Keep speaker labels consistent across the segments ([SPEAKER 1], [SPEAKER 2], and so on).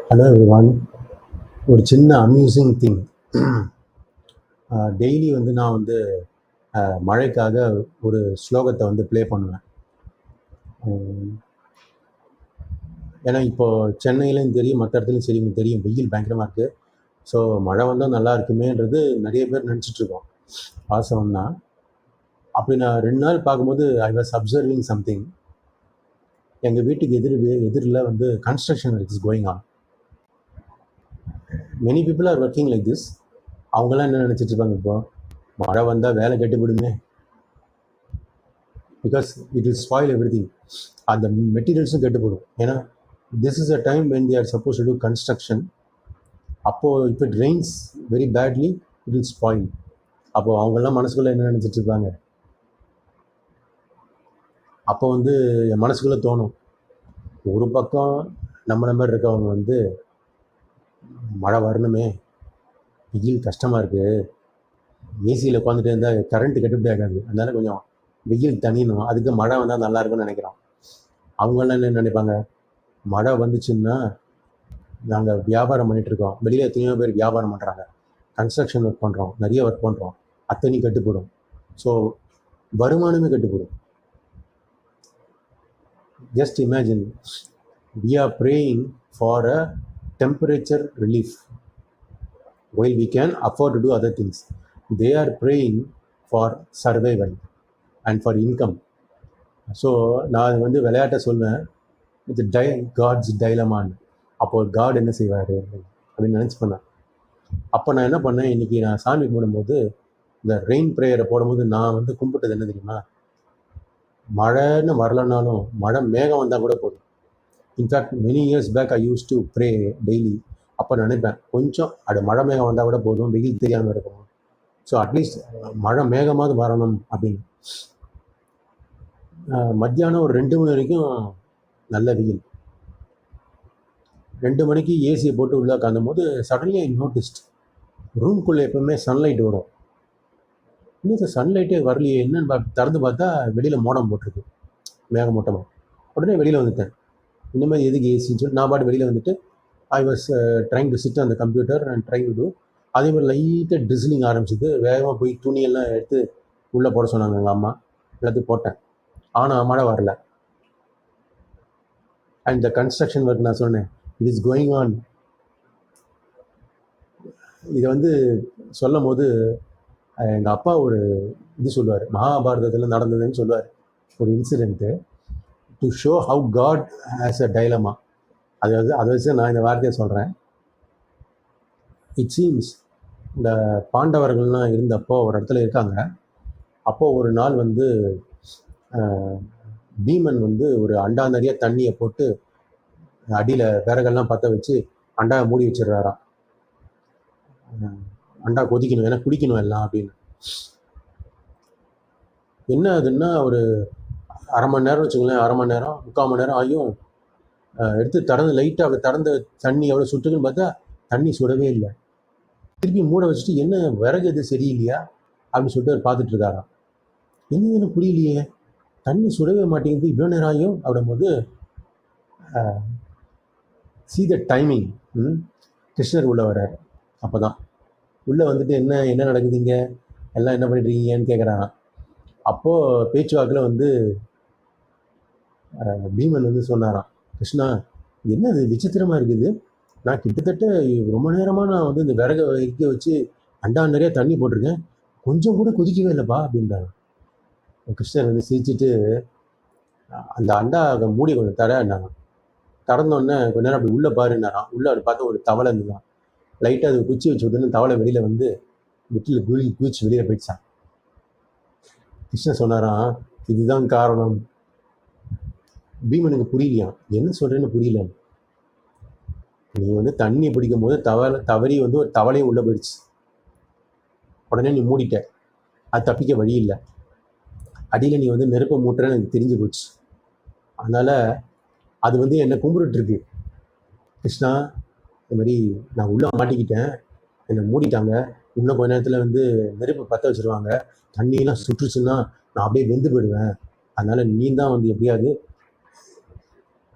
[SPEAKER 1] Hello everyone. ஒரு சின்ன amusing thing. Daily வந்து நான் வந்து மழைக்காக ஒரு ஸ்லோகத்தை வந்து ப்ளே பண்ணுவேன். ஏன்னா இப்போது சென்னையிலையும் தெரியும், மற்ற இடத்துலையும் சரி தெரியும், வெயில் பயங்கரமாக இருக்குது. ஸோ மழை வந்தால் நல்லா இருக்குமேன்றது நிறைய பேர் நினச்சிட்ருக்கோம். வாசம் தான். அப்படி நான் 2 நாள் பார்க்கும்போது ஐ வாஸ் அப்சர்விங் சம்திங். எங்கள் வீட்டுக்கு எதிரில் வந்து construction is going on. Many people are working like this. அவங்களாம் என்ன நினச்சிட்டு இருப்பாங்க, இப்போ மழை வந்தால் வேலை கெட்டுவிடுமே, because it will spoil everything. அந்த மெட்டீரியல்ஸும் கெட்டு போடும். ஏன்னா this is a time when they are supposed to do construction. அப்போது இப்போ it rains very badly, it will spoil. அப்போது அவங்கெல்லாம் மனசுக்குள்ளே என்ன நினச்சிட்டு இருப்பாங்க, அப்போ வந்து என் மனசுக்குள்ளே தோணும், ஒரு பக்கம் நம்மள மாதிரி இருக்கவங்க வந்து மழை வரணுமே, வெயில் கஷ்டமாக இருக்குது, ஏசியில் உட்காந்துட்டு இருந்தால் கரண்ட்டு கட்டுப்படி ஆகாது, அதனால் கொஞ்சம் வெயில் தனியணும், அதுக்கு மழை வந்தால் நல்லா இருக்கும்னு நினைக்கிறோம். அவங்களாம் என்ன நினைப்பாங்க, மழை வந்துச்சுன்னா நாங்கள் வியாபாரம் பண்ணிகிட்ருக்கோம், வெளியில் எத்தனையோ பேர் வியாபாரம் பண்ணுறாங்க, கன்ஸ்ட்ரக்ஷன் ஒர்க் பண்ணுறோம், நிறைய ஒர்க் பண்ணுறோம், அத்தனை கட்டுப்படும். ஸோ வருமானமே கட்டுப்படும். Just imagine, we are praying for a temperature relief while we can afford to do other things. They are praying for survival and for income. So நான் வந்து விளையாட்ட சொல்வேன், இது காட்ஸ் டைலமான். அப்போது காட் என்ன செய்வார் அப்படின்னு நினச்சி பண்ணேன். அப்போ நான் என்ன பண்ணேன், இன்றைக்கி நான் சாமி கும்பிடும்போது இந்த ரெயின் ப்ரேயரை போடும்போது நான் வந்து கும்பிட்டது என்ன தெரியுமா, மழைன்னு வரலனாலும் மழை மேகம் வந்தால் கூட போதும். In fact many years back I use to pray daily. அப்போ நினைப்பேன், கொஞ்சம் அது மழை மேகம் வந்தால் கூட போதும், வெயில் தெரியாமல் இருக்கும், ஸோ அட்லீஸ்ட் மழை மேகமாவது வரணும் அப்படின்னு. மத்தியானம் ஒரு 2 மணி வரைக்கும் நல்ல வெயில். 2 மணிக்கு ஏசியை போட்டு உள்ளே உட்காந்தும் போது சடன்லி ஐ நோட்டிஸ்ட், ரூம்குள்ளே எப்பவுமே சன்லைட் வரும், இன்னும் சன்லைட்டே வரலையே, என்னன்னு திறந்து பார்த்தா வெளியில் மோடம் போட்டிருக்கு, மேகமூட்டமாக. உடனே வெளியில் வந்துட்டேன், இனிமேல் எதுக்கு ஏசின்னு சொல்லிட்டு நான் பாட்டு வெளியில் வந்துட்டு I was trying to sit on the computer and try to do. அதே மாதிரி லைட்டாக ட்ரிஸ்லிங் ஆரம்பிச்சிது. வேகமாக போய் துணியெல்லாம் எடுத்து உள்ளே போட சொன்னாங்க எங்கள் அம்மா, எல்லாத்தையும் போட்டேன். ஆனால் மழை வரல. அண்ட் த கன்ஸ்ட்ரக்ஷன் ஒர்க் நான் சொன்னேன், இட் இஸ் கோயிங் ஆன். இதை வந்து சொல்லும் போது எங்கள் அப்பா ஒரு இது சொல்லுவார், மகாபாரதத்தில் நடந்ததுன்னு சொல்லுவார், ஒரு incident, to show how God has a dilemma. அதை வச்சு நான் இந்த வார்த்தையை சொல்கிறேன். இட் சீம்ஸ் இந்த பாண்டவர்கள்லாம் இருந்தப்போ ஒரு இடத்துல இருக்காங்க. அப்போது ஒரு நாள் வந்து பீமன் வந்து ஒரு அண்டா நிறைய தண்ணியை போட்டு அடியில் விறகெல்லாம் பற்ற வச்சு அண்டாவை மூடி வச்சிடுறாராம். அண்டா கொதிக்கணும், ஏன்னா குடிக்கணும் எல்லாம் அப்படின்னு. என்ன ஆகுதுன்னா, ஒரு அரை மணி நேரம் வச்சுங்களேன், அரை மணி நேரம் 3/4 மணி நேரம் ஆகியும் எடுத்து திறந்து லைட்டாக அப்படி திறந்த தண்ணி எவ்வளோ சுட்டுக்குன்னு பார்த்தா தண்ணி சுடவே இல்லை. திருப்பி மூட வச்சுட்டு, என்ன விறகு எது சரியில்லையா அப்படின்னு சொல்லிட்டு அவர் பார்த்துட்டு இருக்காராம். என்னன்னு புரியலையே, தண்ணி சுடவே மாட்டேங்குது, இவ்வளோ நேரம் ஆகியும் அப்படிங்கும்போது see the டைமிங். கிருஷ்ணர் உள்ளே வர்றார். அப்போ தான் உள்ளே வந்துட்டு என்ன நடக்குதுங்க, எல்லாம் என்ன பண்ணிட்டுருக்கீங்கன்னு கேட்குறாராம். அப்போது பேச்சுவாக்கில் வந்து பீமன் வந்து சொன்னாராம், கிருஷ்ணா என்ன அது விசித்திரமாக இருக்குது, நான் கிட்டத்தட்ட ரொம்ப நேரமாக நான் வந்து இந்த விறகை வைக்க வச்சு அண்டா நிறைய தண்ணி போட்டிருக்கேன், கொஞ்சம் கூட கொதிக்கவே இல்லைப்பா அப்படின்றாங்க. கிருஷ்ணர் வந்து சிரிச்சுட்டு, அந்த அண்டா மூடி கொஞ்சம் தரேன்னாங்க. திறந்தோடனே கொஞ்ச நேரம் அப்படி உள்ளே பாருன்னாராம். உள்ளே அப்படி பார்த்தா ஒரு தவளை இருந்துதான். லைட்டாக அது குச்சி வச்சு விட்டுன்னு தவளை வெளியில் வந்து விட்டில் குதிச்சு வெளியில் போயிடுச்சான். கிருஷ்ணன் சொன்னாராம், இதுதான் காரணம். பீமனுக்கு புரியலையாம், என்ன சொல்கிறேன்னு புரியல, நீ வந்து தண்ணி பிடிக்கும் போது தவறி வந்து ஒரு தவளையும் உள்ளே போயிடுச்சு, உடனே நீ மூடிட்ட, அது தப்பிக்க வழி இல்லை, அடியில் நீ வந்து நெருப்பை மூட்டுறன்னு எனக்கு தெரிஞ்சு போச்சு, அதனால் அது வந்து என்னை கும்பிட்டுருக்கு. கிருஷ்ணா, இந்த மாதிரி நான் உள்ளே மாட்டிக்கிட்டேன், என்னை மூடிட்டாங்க, இன்னும் கொஞ்ச நேரத்தில் வந்து நெருப்பை பற்ற வச்சுருவாங்க, தண்ணியெல்லாம் சுற்றுச்சுன்னா நான் அப்படியே வெந்து போயிடுவேன், அதனால் நீ தான் வந்து எப்படியாவது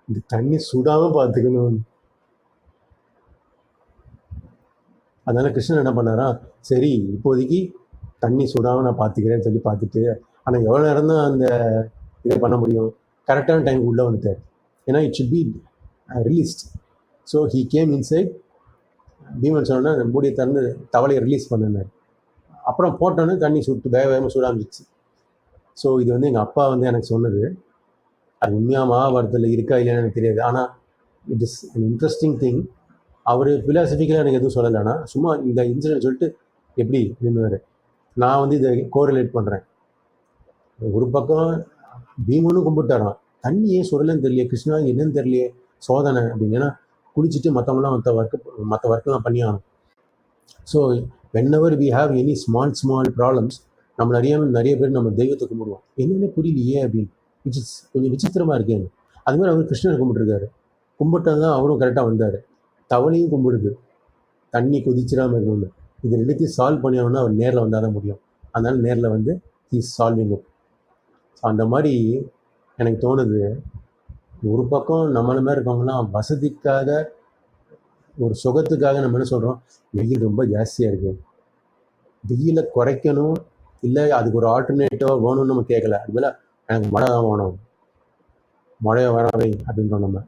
[SPEAKER 1] இந்த தண்ணி சுடாமல் பார்த்துக்கணும். அதனால கிருஷ்ணன் என்ன பண்ணாரா, சரி இப்போதைக்கு தண்ணி சுடாமல் நான் பார்த்துக்கிறேன்னு சொல்லி பார்த்துட்டு, ஆனால் எவ்வளோ நேரம் தான் அந்த இதை பண்ண முடியும், கரெக்டான டைம் உள்ளே வந்துட்டார். ஏன்னா it should be released. So he came inside. Bheeman சொன்னா அந்த மூடியை திறந்து தவளையை ரிலீஸ் பண்ணினார். அப்புறம் போட்டோன்னே தண்ணி சுட்டு வேக வேகமாக சுட ஆரம்பிச்சிச்சு. ஸோ இது வந்து எங்கள் அப்பா வந்து எனக்கு சொன்னது. அது உண்மையாக மகாபாரதத்தில் இருக்கா இல்லையான்னு எனக்கு தெரியாது. ஆனால் it is an interesting thing. அவர் ஃபிலாசபிக்கலாக எனக்கு எதுவும் சொல்லலைன்னா சும்மா இந்த இன்சிடென்ட் சொல்லிட்டு எப்படி நின்றுவார். நான் வந்து இதை கோரிலேட் பண்ணுறேன். ஒரு பக்கம் பீமனும் கும்பிட்டாராம், தண்ணி ஏன் சுடலன்னு தெரியல, கிருஷ்ணா என்னன்னு தெரியலையே, சோதனை அப்படின்னு. ஏன்னா குளிச்சுட்டு மற்றவங்களாம் மற்ற ஒர்க்கெல்லாம் பண்ணி ஆகணும். So whenever we have any small problems, நம்ம நிறைய பேர் நம்ம தெய்வத்தை கும்பிடுவோம். என்னென்ன புரியலையே அப்படின்னு, விச் இஸ் கொஞ்சம் விசித்திரமாக இருக்கேங்க. அது மாதிரி அவர் கிருஷ்ணரை கும்பிட்டுருக்காரு. கும்பிட்டது தான் அவரும் கரெக்டாக வந்தார். தவளையும் கும்பிடுது, தண்ணி கொதிச்சிடாமல் இருக்கணும்னு. இது ரெண்டுத்தையும் சால்வ் பண்ணியாகணும்னா அவர் நேரில் வந்தால் தான் முடியும். அதனால் நேரில் வந்து ஹீஸ் சால்விங் இட். ஸோ அந்த மாதிரி எனக்கு தோணுது. ஒரு பக்கம் நம்மள மாதிரி இருக்கவங்களாம் வசதிக்காக, ஒரு சுகத்துக்காக நம்ம என்ன சொல்கிறோம், வெயில் ரொம்ப ஜாஸ்தியாக இருக்குது, வெயிலை குறைக்கணும், இல்லை அதுக்கு ஒரு ஆல்டர்னேட்டிவாக வேணும்னு நம்ம கேட்கல. அதுபோல் எனக்கு மழை தான் வேணும், மழையை வரவை அப்படின்றோம் நம்ம.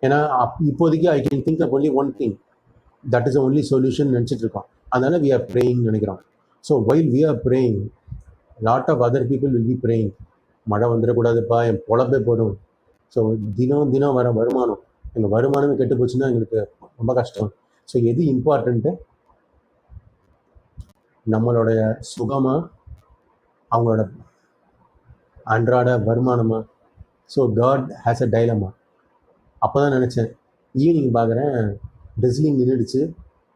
[SPEAKER 1] ஏன்னா இப்போதைக்கு I can think of only one thing, that is only solution நினச்சிட்டு இருக்கோம். அதனால வி ஆர் ப்ரேயிங் நினைக்கிறோம். So while we are praying, lot of other people will be praying. மழை வந்துடக்கூடாதுப்பா, என் பொழப்பே போடும். ஸோ தினம் வர வருமானம், எங்கள் வருமானமே கெட்டு போச்சுன்னா எங்களுக்கு ரொம்ப கஷ்டம். ஸோ எது இம்பார்ட்டண்ட்டு, நம்மளுடைய சுகமா, அவங்களோட அன்றாட வருமானமா? So God has a dilemma. அப்போ தான் நினச்சேன், ஈவினிங் பார்க்குறேன் ட்ரெஸ்லிங் நின்றுடுச்சு.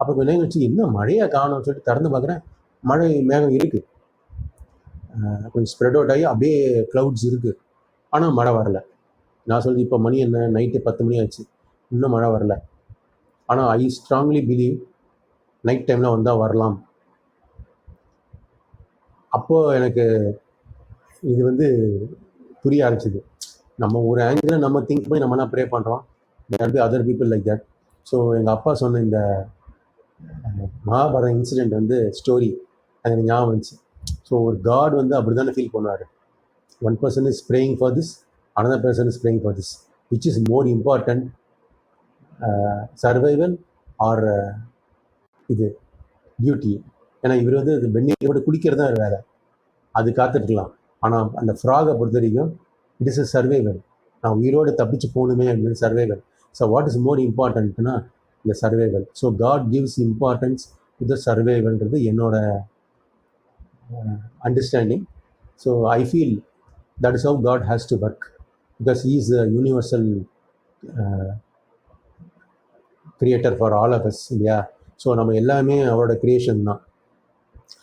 [SPEAKER 1] அப்போ கொஞ்சம் நேரம் கழிச்சு என்ன மழையாக காணும்னு சொல்லிட்டு திறந்து பார்க்குறேன், மழை மேகம் இருக்குது, கொஞ்சம் ஸ்ப்ரெட் அவுட் ஆகி அப்படியே க்ளவுட்ஸ் இருக்குது, ஆனால் மழை வரல. நான் சொல்லுது இப்போ மணி என்ன, நைட்டு 10 மணி ஆச்சு, இன்னும் மழை வரல. ஆனால் ஐ ஸ்ட்ராங்லி பிலீவ் நைட் டைமில் வந்தால் வரலாம். அப்போது எனக்கு இது வந்து புரிய ஆரம்பிச்சிது. நம்ம ஒரு ஆங்கிளில் நம்ம திங்க் பண்ணி நம்மளாம் ப்ரே பண்ணுறோம், there be other people like that. So எங்கள் அப்பா சொன்ன இந்த மகாபாரத இன்சிடெண்ட் வந்து ஸ்டோரி அது எனக்கு ஞாபகம் வந்துச்சு. ஸோ ஒரு காட் வந்து அப்படி தானே ஃபீல் பண்ணுவார். One person is praying for this, another person is praying for this, which is more important, survival or இது டியூட்டி. ஏன்னா இவர் வந்து அது வெந்நீர் கூட குடிக்கிறது தான் வேலை, அது காத்துட்டுக்கலாம். ஆனால் அந்த ஃப்ராகை பொறுத்த வரைக்கும் இட் இஸ் அ சர்வைவல். நான் உயிரோடு தப்பிச்சு போகணுமே அப்படின்னு survival. So what is more இம்பார்ட்டன்ட்னா இந்த survival. So God gives importance to the சர்வைவல்ன்றது என்னோட understanding. So I feel that is how God has to work, because he is a universal creator for all of us, இல்லையா? So நம்ம எல்லாமே அவரோட creation தான்.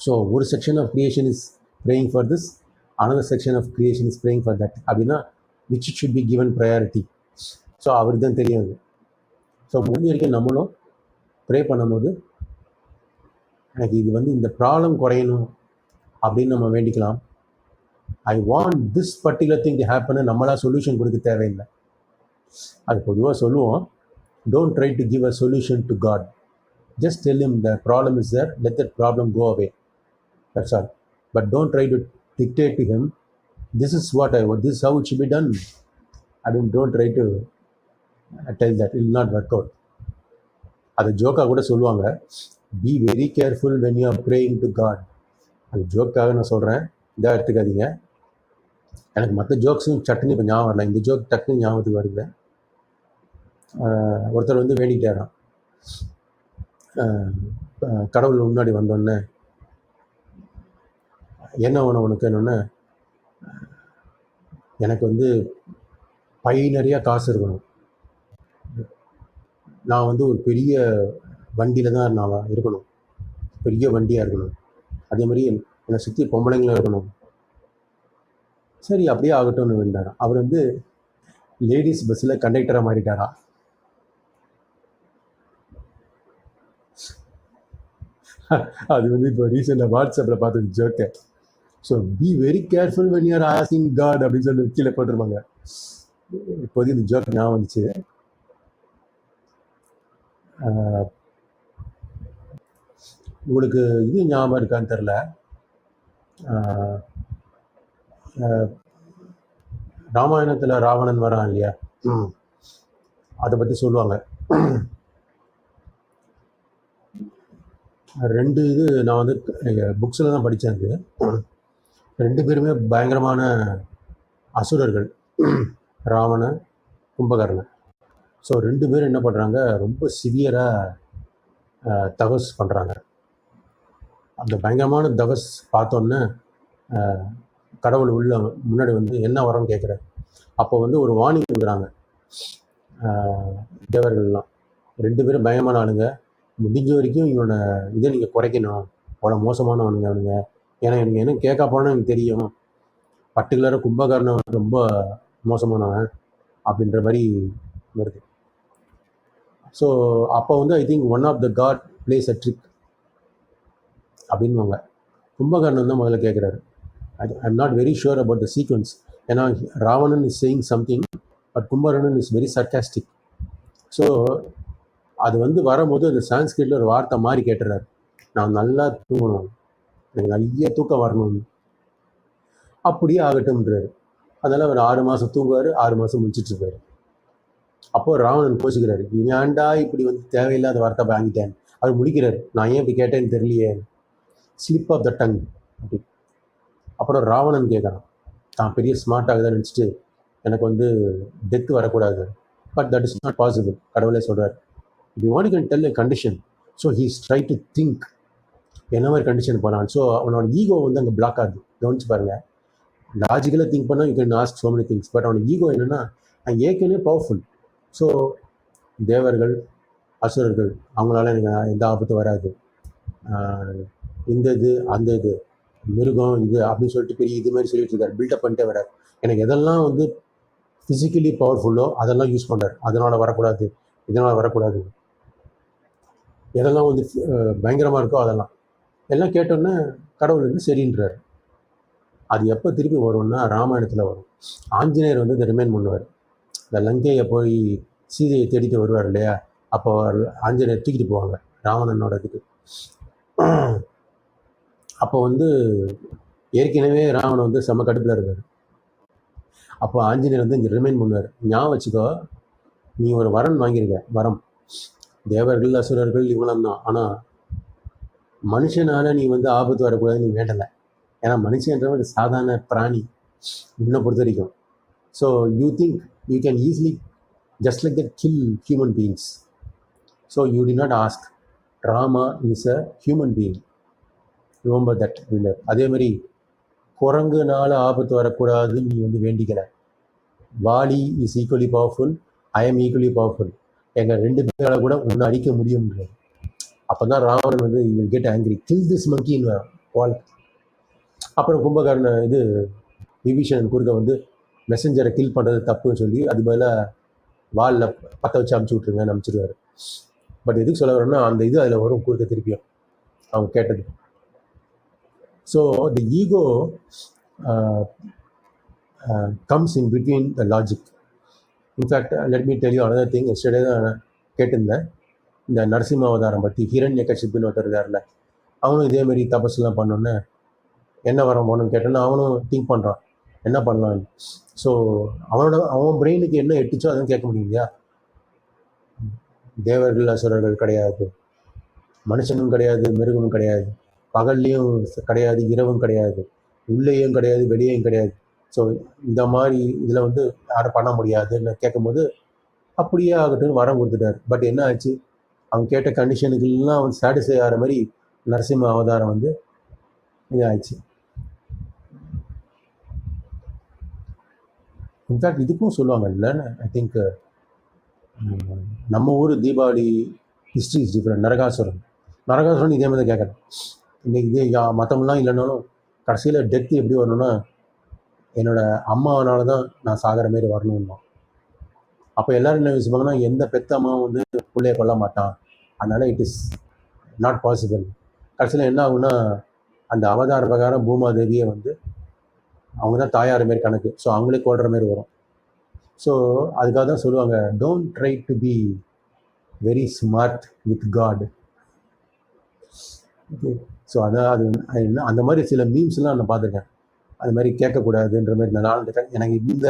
[SPEAKER 1] So ஒரு section of creation is praying for this, another section of creation is praying for that. அப்படின்னா which should be given priority. So அவருக்கு தான் தெரியும் அது. ஸோ முடிஞ்ச வரைக்கும் நம்மளும் ப்ரே பண்ணும்போது எனக்கு இது வந்து இந்த ப்ராப்ளம் குறையணும் அப்படின்னு நம்ம வேண்டிக்கலாம். I want this particular thing to happen. நம்மளா சொல்யூஷன் கொடுக்க தேவையில்லை. அது பொதுவாக சொல்லுவோம், don't try to give a solution to God, just tell him the problem is there, let that problem go away, that's all. But don't try to dictate to him, this is what this how it should be done. I don't try to tell that, it will not work out. அது ஜோக்காக கூட சொல்லுவாங்க, be very careful when you are praying to God. அது ஜோக்காக நான் சொல்கிறேன், இதாக எடுத்துக்காதீங்க. எனக்கு மற்ற ஜோக்ஸும் சட்டுன்னு இப்போ ஞாபகம் வரல, இந்த ஜோக் டக்குன்னு ஞாபகத்துக்கு வருது. ஒருத்தர் வந்து வேண்டிக்கிட்டாராம், கடவுள் முன்னாடி வந்தோடனே என்ன வேணும் உனக்கு என்னொன்னே, எனக்கு வந்து பை நிறையா காசு இருக்கணும், நான் வந்து ஒரு பெரிய வண்டியில் தான் நான் இருக்கணும், பெரிய வண்டியாக இருக்கணும், அதே மாதிரி என்னை சுற்றி பொம்பளைங்களும் இருக்கணும். சரி அப்படியே ஆகட்டும்னு வேண்டாராம். அவர் வந்து லேடிஸ் பஸ்ஸில் கண்டக்டராக மாறிட்டாரா. அது வந்து இப்போ ரீசெண்டாக வாட்ஸ்அப்பில் பார்த்தது joke. So be very careful when you are asking God அப்படின்னு சொல்லி கீழே போட்டிருப்பாங்க. இப்போதைக்கு இந்த ஜோக் ஞாபகம் வந்துச்சு. உங்களுக்கு இது ஞாபகம் இருக்கான்னு தெரில, ராமாயணத்தில் ராவணன் வரான் இல்லையா, அதை பற்றி சொல்லுவாங்க. 2 இது நான் வந்து புக்ஸில் தான் படித்தேன். அது 2 பேருமே பயங்கரமான அசுரர்கள், ராவண கும்பகர்ணன். ஸோ 2 பேரும் என்ன பண்ணுறாங்க, ரொம்ப சிவியராக தபஸ் பண்ணுறாங்க. அந்த பயங்கரமான தபஸ் பார்த்தோன்னே கடவுள் உள்ள முன்னாடி வந்து என்ன வரம்னு கேட்குறாரு. அப்போ வந்து ஒரு வார்னிங் கொடுக்குறாங்க தேவர்கள்லாம். 2 பேரும் பயங்கரமான ஆளுங்க, முடிஞ்ச வரைக்கும் இவனோட இதை நீங்கள் குறைக்கணும், அவ்வளோ மோசமானவனுங்க அவனுங்க, ஏன்னா எனக்கு என்ன கேட்க போனால் எனக்கு தெரியும், பர்டிகுலராக கும்பகர்ணன் ரொம்ப மோசமானவன் அப்படின்ற மாதிரி வருது. ஸோ அப்போ வந்து I think one of the god place a trick அப்படின்வாங்க. கும்பகர்ணன் தான் முதல்ல கேட்குறாரு. I am not very sure about the sequence, ஏன்னா Ravanan is saying something, but Kumbakarnan is very sarcastic. So அது வந்து வரும்போது அந்த சான்ஸ்கிரிட்டில் ஒரு வார்த்தை மாதிரி கேட்டுறாரு, நான் நல்லா தூங்கணும், எனக்கு நிறைய தூக்கம் வரணும், அப்படியே ஆகட்டும்ன்றாரு. அதனால் அவர் 6 மாதம் தூங்குவார், 6 மாதம் முடிச்சிட்ருப்பார். அப்போது ராவணன் கோச்சிக்கிறாரு, ஏன்டா இப்படி வந்து தேவையில்லாத வார்த்தை வாங்கிட்டேன். அவர் முடிக்கிறார், நான் ஏன் இப்படி கேட்டேன்னு தெரியலையே, ஸ்லிப் ஆஃப் த டங் அப்படி. அப்புறம் ராவணன் கேட்குறான், தான் பெரிய ஸ்மார்ட்டாக தான் நினச்சிட்டு எனக்கு வந்து டெத்து வரக்கூடாது, but that is not possible, கடவுளே சொல்கிறார். You want can tell a condition. So he's try to think என்ன மாதிரி கண்டிஷன் போகலாம். ஸோ அவனோட ஈகோ வந்து அங்கே பிளாக் ஆகுது. கவனிச்சு பாருங்கள், லாஜிக்கலாக திங்க் பண்ணால் you can ask so many things, but அவனோட ஈகோ என்னென்னா நான் ஏற்கனவே பவர்ஃபுல். ஸோ தேவர்கள் அசுரர்கள் அவங்களால எனக்கு எந்த ஆபத்தும் வராது, இந்த இது அந்த இது மிருகம் இது அப்படின்னு சொல்லிட்டு பெரிய இது மாதிரி சொல்லிட்டு இருக்காரு, பில்டப் பண்ணிட்டே வராரு. எனக்கு எதெல்லாம் வந்து ஃபிசிக்கலி பவர்ஃபுல்லோ அதெல்லாம் யூஸ் பண்ணுறாரு, அதனால் வரக்கூடாது, இதனால் வரக்கூடாது, எதெல்லாம் வந்து பயங்கரமாக இருக்கோ அதெல்லாம் எல்லாம் கேட்டோன்னே கடவுள் வந்து சரின்றார். அது எப்போ திருப்பி வரும்னா ராமாயணத்தில் வரும். ஆஞ்சநேயர் வந்து இதை ரிமைண்ட் பண்ணுவார். இந்த லங்கையை போய் சீதையை தேடிட்டு வருவார் இல்லையா, அப்போ ஆஞ்சநேயர் தூக்கிட்டு போவாங்க ராவணனோட இதுக்கு. அப்போ வந்து ஏற்கனவே ராவணன் வந்து செம்ம கடுப்பில் இருக்கார். அப்போ ஆஞ்சநேயர் வந்து இங்கே ரிமைண்ட் பண்ணுவார், ஞாபகம் வச்சுக்கோ, நீ ஒரு வரன் வாங்கியிருக்க, வரம் தேவர்கள் அசுரர்கள் இவ்வளவு தான், ஆனால் மனுஷனால் நீ வந்து ஆபத்து வரக்கூடாதுன்னு நீ வேண்டலை, ஏன்னா மனுஷன்றவன் ஒரு சாதாரண பிராணி உன்னை பொறுத்த வரைக்கும். So you think you can easily just like that kill human beings. So you do not ask, Rama is a human being, remember that winner. அதே மாதிரி குரங்குனால ஆபத்து வரக்கூடாதுன்னு நீ வந்து வேண்டிக்கலை. Vali is equally powerful, I am equally powerful, எங்கள் 2 பேரால் கூட ஒன்று அடிக்க முடியும்ன்றது. அப்போ தான் ராவணன் வந்து you will get angry, kill this மங்கின்னு வால். அப்புறம் கும்பகர்ணன் இது விபீஷணன் குறுக்க வந்து மெசஞ்சரை கில் பண்ணுறது தப்புன்னு சொல்லி அது பதிலாக வாலில் பற்ற வச்சு அமுச்சு விட்ருங்கன்னு அனுப்பிச்சிடுவார். பட் எதுக்கு சொல்ல வரோன்னா அந்த இது அதில் வரும் குறுக்க திருப்பியும் அவங்க கேட்டது. So the ego comes in between the logic. In fact let me tell you another thing. Yesterday தான் கேட்டிருந்தேன் இந்த நரசிம்ம அவதாரம் பற்றி. ஹிரண்யகசிப்புன்னு ஒருத்தர் இருக்கார்ல, அவனும் இதேமாரி தபஸ்லாம் பண்ணோன்னே என்ன வரம் போகணும்னு கேட்டோன்னா அவனும் திங்க் பண்ணுறான் என்ன பண்ணலான்னு. ஸோ அவன் பிரெயினுக்கு என்ன எட்டுச்சோ அதுவும் கேட்க முடியும் இல்லையா. தேவர்கள் அசுரர்கள் கிடையாது, மனுஷனும் கிடையாது, மிருகமும் கிடையாது, பகல்லையும் கிடையாது, இரவும் கிடையாது, உள்ளேயும் கிடையாது, வெளியேயும் கிடையாது. ஸோ இந்த மாதிரி இதில் வந்து யாரும் பண்ண முடியாதுன்னு கேட்கும்போது அப்படியே ஆகட்டும்னு வரம் கொடுத்துட்டார். பட் என்ன ஆச்சு, அவங்க கேட்ட கண்டிஷனுக்கெல்லாம் வந்து சாட்டிஸ்ஃபை ஆகிற மாதிரி நரசிம்ம அவதாரம் வந்து இது ஆயிடுச்சு. இன்ஃபேக்ட் இதுக்கும் சொல்லுவாங்க இல்லைன்னு, ஐ திங்க் நம்ம ஊர் Deepavali history is different. Narakasuran இதே மாதிரி கேட்குறேன். இன்னைக்கு இதே மற்றவங்களாம் இல்லைனாலும் கடைசியில் டெத்து எப்படி வரணும்னா என்னோடய அம்மாவனால தான் நான் சாகிற மாரி வரணும்னா. அப்போ எல்லோரும் என்ன யோசிப்பாங்கன்னா எந்த பெத்த அம்மாவும் வந்து பிள்ளைய கொல்ல மாட்டான், அதனால் இட் இஸ் நாட் பாசிபிள். கடைசியில் என்ன ஆகுன்னா அந்த அவதார பிரகாரம் பூமாதேவியை வந்து அவங்க தான் தாயார் மாரி கணக்கு, ஸோ அவங்களே கொள்கிற மாரி வரும். ஸோ அதுக்காக தான் சொல்லுவாங்க, don't try to be very smart with God. Okay. So அதான் அது என்ன அந்த மாதிரி சில மீம்ஸ்லாம் நான் பார்த்துருக்கேன். அது மாதிரி கேட்கக்கூடாதுன்ற மாதிரி நான் வந்துட்டேன். எனக்கு இந்த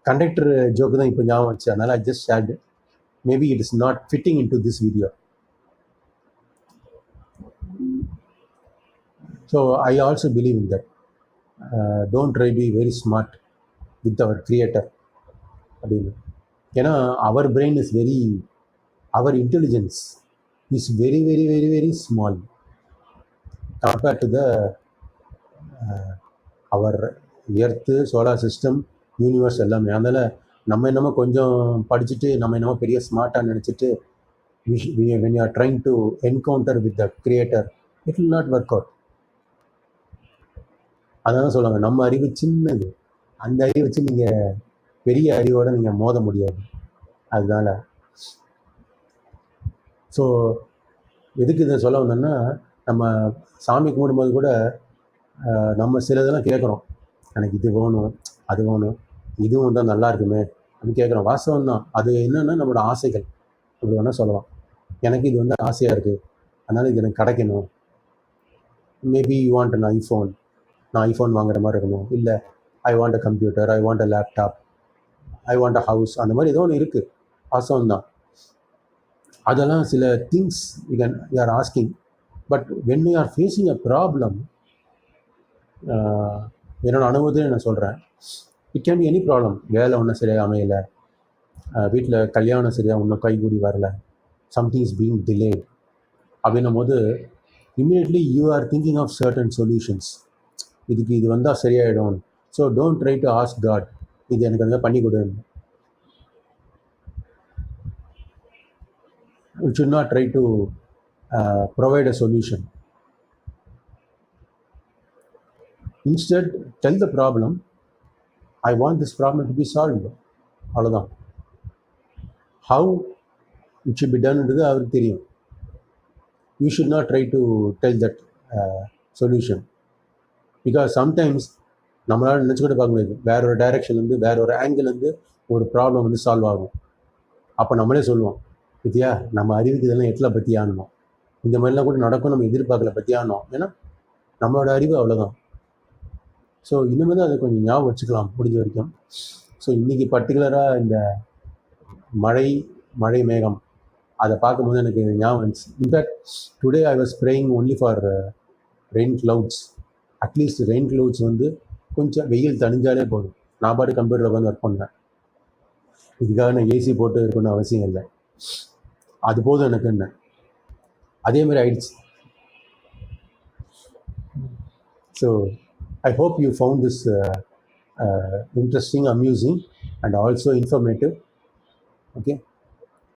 [SPEAKER 1] கண்டக்டர் ஜோக்கு தான் இப்போ ஞாபகம் வச்சு, அதனால் I just shared. Maybe it is not fitting in to this video. So I also believe in that. Don't try be very smart with our creator அப்படின்னு. ஏன்னா our brain is very, our intelligence is very very very very small compared to the our earth, solar system, universe எல்லாமே. அதனால் நம்ம என்னமோ கொஞ்சம் படிச்சுட்டு நம்ம என்னமோ பெரிய ஸ்மார்ட்டாக நினச்சிட்டு when you are trying to encounter with the creator, it will not work out. அதான் சொல்லுவாங்க, நம்ம அறிவு சின்னது, அந்த அறிவை வச்சு நீங்கள் பெரிய அறிவோட நீங்கள் மோத முடியாது. அதனால ஸோ எதுக்கு இதை சொல்ல வந்தோன்னா, நம்ம சாமி கும்பிடும்போது கூட நம்ம சில இதெல்லாம் கேட்குறோம், எனக்கு இது வேணும், அது வேணும், இதுவும் தான் நல்லா இருக்குமே அப்படின்னு கேட்குறோம். வாஸ்தவம் தான். அது என்னன்னா நம்மளோட ஆசைகள், அப்படி வேணால் சொல்லலாம். எனக்கு இது வந்து ஆசையாக இருக்குது, அதனால் இது எனக்கு கிடைக்கணும். Maybe you want an iPhone, நான் ஐஃபோன் வாங்குற மாதிரி இருக்கணும், இல்லை I want a computer, I want a laptop, I want a house, அந்த மாதிரி ஏதோ ஒன்று இருக்குது. வாஸ்தவம் தான். அதெல்லாம் சில things you are asking. But when you are facing a problem, என்னோட அனுபவத்தில் நான் சொல்கிறேன், it can be any problem. வேலை ஒன்றும் சரியாக அமையலை, வீட்டில் கல்யாணம் சரியாக ஒன்றும் கைகூடி வரல, சம்திங் இஸ் பீங் டிலேட் அப்படின்னும் போது immediately you are thinking of certain solutions. இதுக்கு இது வந்தால் சரியாயிடும். So don't try to ask God, இது எனக்கு அந்த பண்ணி கொடு. You should not try to provide a solution. Instead, tell the problem, I want this problem to be solved. அவ்வளோதான். ஹவு இட் ஷுட் பி டன்ன்றது அவருக்கு தெரியும். You should not try to tell that solution. Because sometimes நம்மளால் நினச்சி கூட பார்க்க முடியாது, வேற ஒரு டைரக்ஷன்லேருந்து, வேற ஒரு ஆங்கிள்லேருந்து ஒரு ப்ராப்ளம் வந்து சால்வ் ஆகும். அப்போ நம்மளே சொல்லுவோம், பத்தியா நம்ம அறிவுக்கு இதெல்லாம் எட்டில் பற்றி ஆனோம், இந்த மாதிரிலாம் கூட நடக்கும், நம்ம எதிர்பார்க்கல பற்றி ஆனோம். ஏன்னா நம்மளோட அறிவு அவ்வளோதான். ஸோ இனிமேல் தான் அதை கொஞ்சம் ஞாபகம் வச்சுக்கலாம் முடிஞ்ச வரைக்கும். ஸோ இன்றைக்கி பர்டிகுலராக இந்த மழை மேகம் அதை பார்க்கும்போது எனக்கு ஞாபகம் வந்துச்சு. In fact today I was praying only for rain clouds. At least rain clouds வந்து கொஞ்சம் வெயில் தணிஞ்சாலே போதும், நான் பாட்டு கம்ப்யூட்டரில் உட்காந்து ஒர்க் பண்ணேன். இதுக்காக நான் ஏசி போட்டு இருக்கணும்னு அவசியம் இல்லை, அது போதும் எனக்கு. என்ன அதே மாதிரி ஆயிடுச்சு. So I hope you found this interesting, amusing, and also informative. Okay.